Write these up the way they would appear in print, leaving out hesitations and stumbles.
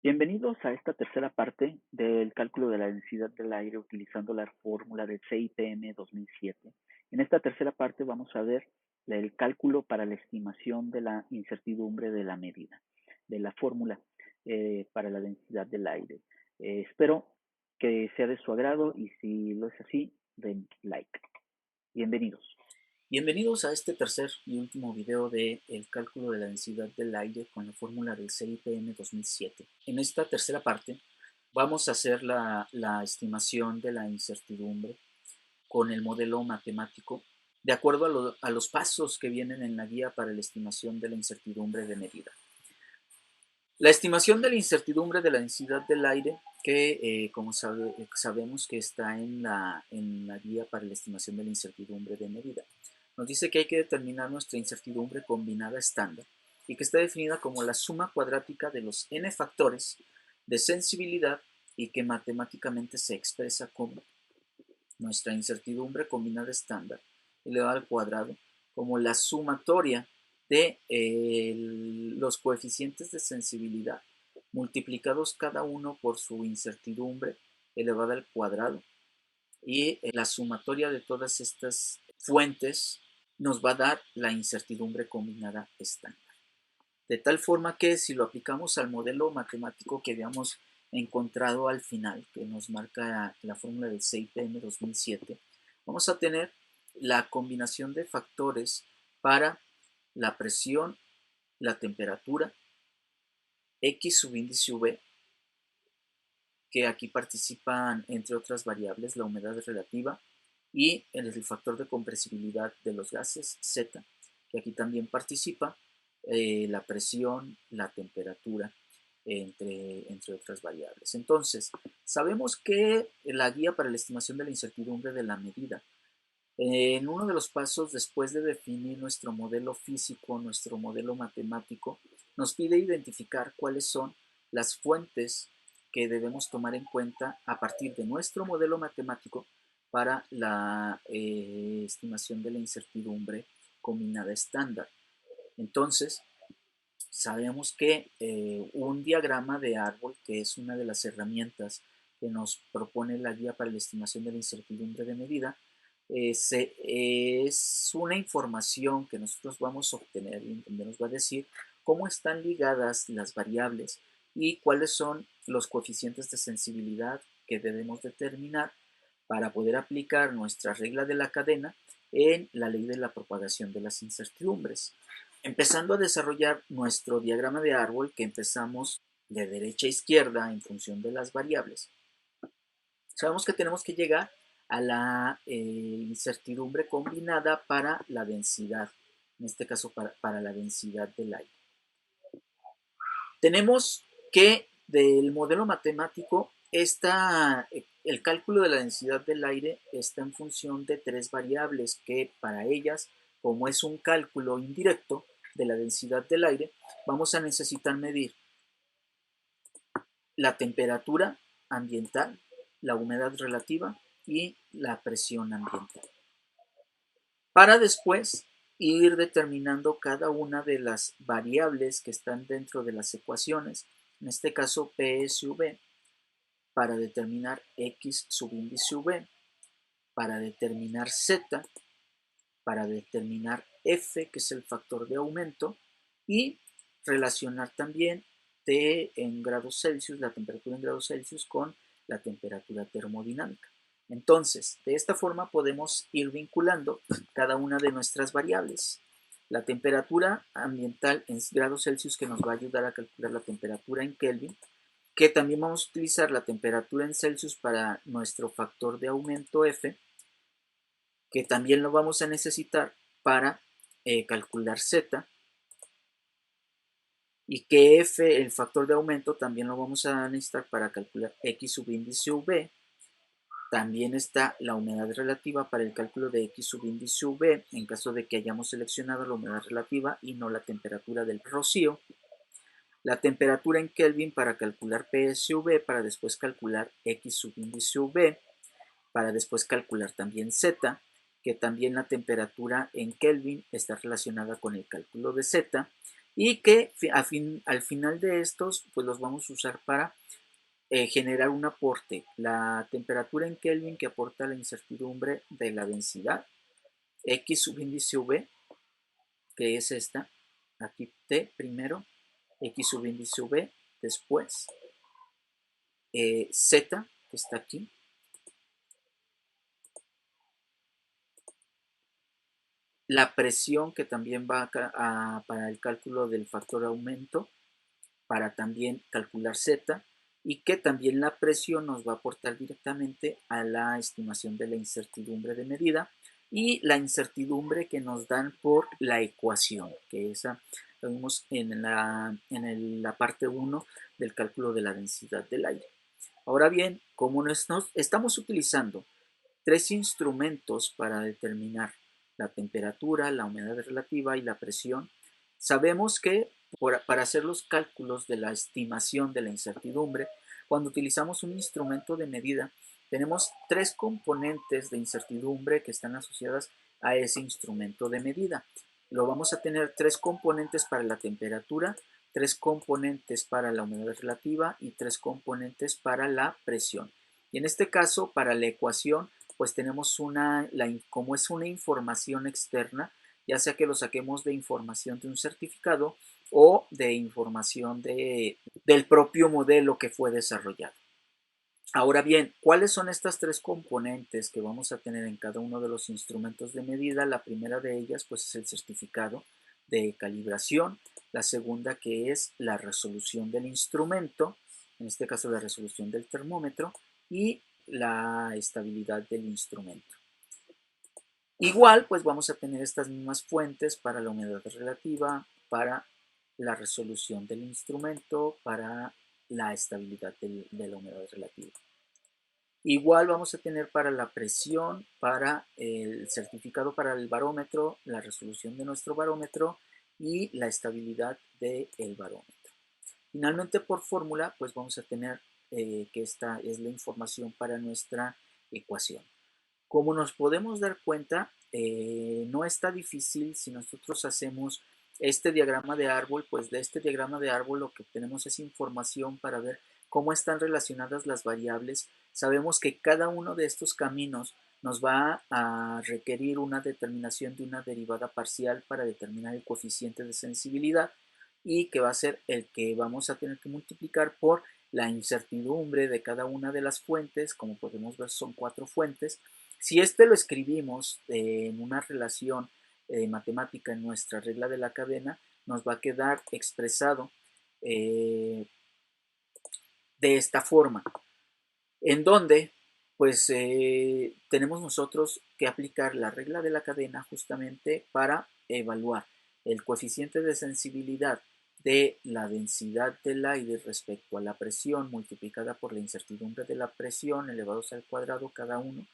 Bienvenidos a esta tercera parte del cálculo de la densidad del aire utilizando la fórmula del CIPM 2007. En esta tercera parte vamos a ver el cálculo para la estimación de la incertidumbre de la medida, de la fórmula para la densidad del aire. Espero que sea de su agrado y si lo es así, den like. Bienvenidos. Bienvenidos a este tercer y último video de el cálculo de la densidad del aire con la fórmula del CIPM 2007. En esta tercera parte vamos a hacer la estimación de la incertidumbre con el modelo matemático de acuerdo a los pasos que vienen en la guía para la estimación de la incertidumbre de medida. La estimación de la incertidumbre de la densidad del aire, que como sabemos que está en la guía para la estimación de la incertidumbre de medida, nos dice que hay que determinar nuestra incertidumbre combinada estándar y que está definida como la suma cuadrática de los n factores de sensibilidad y que matemáticamente se expresa como nuestra incertidumbre combinada estándar elevada al cuadrado como la sumatoria de los coeficientes de sensibilidad multiplicados cada uno por su incertidumbre elevada al cuadrado y la sumatoria de todas estas fuentes nos va a dar la incertidumbre combinada estándar. De tal forma que si lo aplicamos al modelo matemático que habíamos encontrado al final, que nos marca la fórmula del CIPM 2007, vamos a tener la combinación de factores para la presión, la temperatura, X subíndice V, que aquí participan, entre otras variables, la humedad relativa y el factor de compresibilidad de los gases, Z, que aquí también participa, la presión, la temperatura, entre otras variables. Entonces, sabemos que la guía para la estimación de la incertidumbre de la medida, en uno de los pasos después de definir nuestro modelo físico, nuestro modelo matemático, nos pide identificar cuáles son las fuentes que debemos tomar en cuenta a partir de nuestro modelo matemático para la estimación de la incertidumbre combinada estándar. Entonces, sabemos que un diagrama de árbol, que es una de las herramientas que nos propone la guía para la estimación de la incertidumbre de medida, es una información que nosotros vamos a obtener y donde nos va a decir cómo están ligadas las variables y cuáles son los coeficientes de sensibilidad que debemos determinar para poder aplicar nuestra regla de la cadena en la ley de la propagación de las incertidumbres. Empezando a desarrollar nuestro diagrama de árbol que empezamos de derecha a izquierda en función de las variables, sabemos que tenemos que llegar a la incertidumbre combinada para la densidad, en este caso para la densidad del aire. Tenemos que del modelo matemático el cálculo de la densidad del aire está en función de tres variables que para ellas, como es un cálculo indirecto de la densidad del aire, vamos a necesitar medir la temperatura ambiental, la humedad relativa y la presión ambiental. Para después ir determinando cada una de las variables que están dentro de las ecuaciones, en este caso P sub V, para determinar X subíndice V, para determinar Z, para determinar F, que es el factor de aumento, y relacionar también T en grados Celsius, la temperatura en grados Celsius, con la temperatura termodinámica. Entonces, de esta forma podemos ir vinculando cada una de nuestras variables. La temperatura ambiental en grados Celsius, que nos va a ayudar a calcular la temperatura en Kelvin, que también vamos a utilizar la temperatura en Celsius para nuestro factor de aumento F, que también lo vamos a necesitar para calcular Z, y que F, el factor de aumento, también lo vamos a necesitar para calcular X subíndice V. También está la humedad relativa para el cálculo de X subíndice V en caso de que hayamos seleccionado la humedad relativa y no la temperatura del rocío. La temperatura en Kelvin para calcular PSV, para después calcular X subíndice V, para después calcular también Z, que también la temperatura en Kelvin está relacionada con el cálculo de Z, y que al final de estos pues los vamos a usar para generar un aporte, la temperatura en Kelvin que aporta la incertidumbre de la densidad, X subíndice V, que es esta, aquí T primero, X subíndice V, después Z, que está aquí, la presión que también va para el cálculo del factor aumento, para también calcular Z, y que también la presión nos va a aportar directamente a la estimación de la incertidumbre de medida y la incertidumbre que nos dan por la ecuación, que esa lo vimos en la parte 1 del cálculo de la densidad del aire. Ahora bien, como estamos utilizando tres instrumentos para determinar la temperatura, la humedad relativa y la presión, sabemos que para hacer los cálculos de la estimación de la incertidumbre, cuando utilizamos un instrumento de medida, tenemos tres componentes de incertidumbre que están asociadas a ese instrumento de medida. Lo vamos a tener tres componentes para la temperatura, tres componentes para la humedad relativa y tres componentes para la presión. Y en este caso, para la ecuación, pues tenemos como es una información externa, ya sea que lo saquemos de información de un certificado o de información del propio modelo que fue desarrollado. Ahora bien, ¿cuáles son estas tres componentes que vamos a tener en cada uno de los instrumentos de medida? La primera de ellas, pues, es el certificado de calibración. La segunda, que es la resolución del instrumento, en este caso la resolución del termómetro, y la estabilidad del instrumento. Igual, pues vamos a tener estas mismas fuentes para la humedad relativa, para la resolución del instrumento, para la estabilidad de la humedad relativa. Igual vamos a tener para la presión, para el certificado para el barómetro, la resolución de nuestro barómetro y la estabilidad del barómetro. Finalmente, por fórmula, pues vamos a tener que esta es la información para nuestra ecuación. Como nos podemos dar cuenta, no está difícil si nosotros hacemos este diagrama de árbol, pues de este diagrama de árbol lo que obtenemos es información para ver cómo están relacionadas las variables. Sabemos que cada uno de estos caminos nos va a requerir una determinación de una derivada parcial para determinar el coeficiente de sensibilidad y que va a ser el que vamos a tener que multiplicar por la incertidumbre de cada una de las fuentes. Como podemos ver, son 4 fuentes. Si este lo escribimos en una relación matemática en nuestra regla de la cadena, nos va a quedar expresado de esta forma, en donde pues tenemos nosotros que aplicar la regla de la cadena justamente para evaluar el coeficiente de sensibilidad de la densidad del aire respecto a la presión multiplicada por la incertidumbre de la presión elevados al cuadrado cada uno.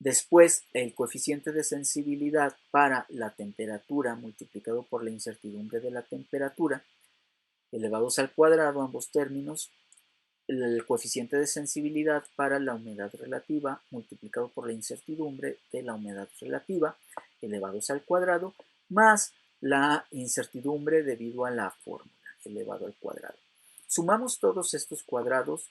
Después, el coeficiente de sensibilidad para la temperatura multiplicado por la incertidumbre de la temperatura elevados al cuadrado, ambos términos. El coeficiente de sensibilidad para la humedad relativa multiplicado por la incertidumbre de la humedad relativa elevados al cuadrado, más la incertidumbre debido a la fórmula elevado al cuadrado. Sumamos todos estos cuadrados,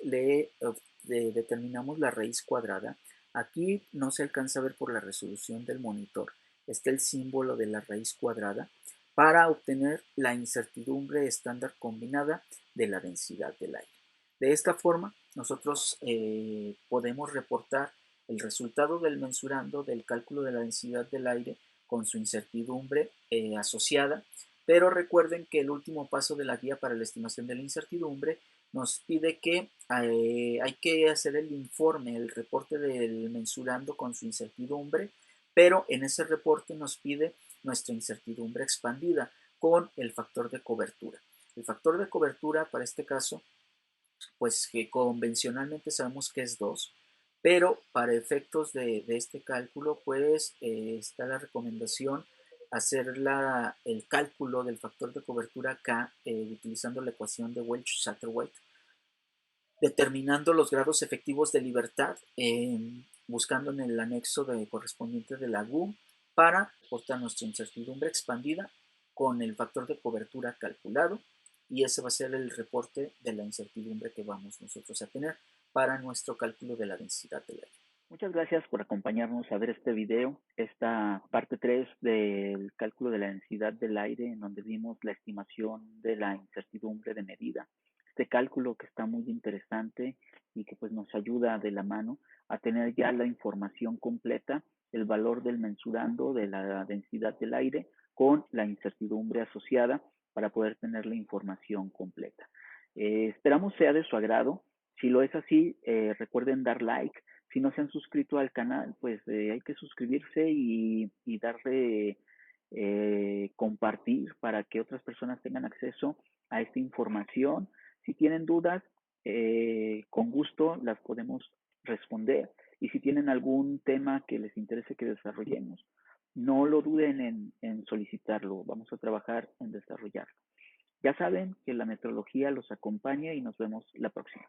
determinamos la raíz cuadrada. Aquí no se alcanza a ver por la resolución del monitor. Está el símbolo de la raíz cuadrada para obtener la incertidumbre estándar combinada de la densidad del aire. De esta forma, nosotros podemos reportar el resultado del mensurando del cálculo de la densidad del aire con su incertidumbre asociada, pero recuerden que el último paso de la guía para la estimación de la incertidumbre nos pide que hay que hacer el informe, el reporte del mensurando con su incertidumbre, pero en ese reporte nos pide nuestra incertidumbre expandida con el factor de cobertura. El factor de cobertura para este caso, pues que convencionalmente sabemos que es 2, pero para efectos de este cálculo, pues está la recomendación hacer el cálculo del factor de cobertura K utilizando la ecuación de Welch-Satterthwaite, determinando los grados efectivos de libertad, buscando en el anexo correspondiente de la GU para aportar nuestra incertidumbre expandida con el factor de cobertura calculado, y ese va a ser el reporte de la incertidumbre que vamos nosotros a tener para nuestro cálculo de la densidad del aire. Muchas gracias por acompañarnos a ver este video, esta parte 3 del cálculo de la densidad del aire, en donde vimos la estimación de la incertidumbre de medida. Este cálculo que está muy interesante y que pues nos ayuda de la mano a tener ya la información completa, el valor del mensurando de la densidad del aire con la incertidumbre asociada para poder tener la información completa. Esperamos sea de su agrado. Si lo es así, recuerden dar like. Si no se han suscrito al canal, pues hay que suscribirse y darle compartir para que otras personas tengan acceso a esta información. Si tienen dudas, con gusto las podemos responder. Y si tienen algún tema que les interese que desarrollemos, no lo duden en solicitarlo. Vamos a trabajar en desarrollarlo. Ya saben que la metrología los acompaña y nos vemos la próxima.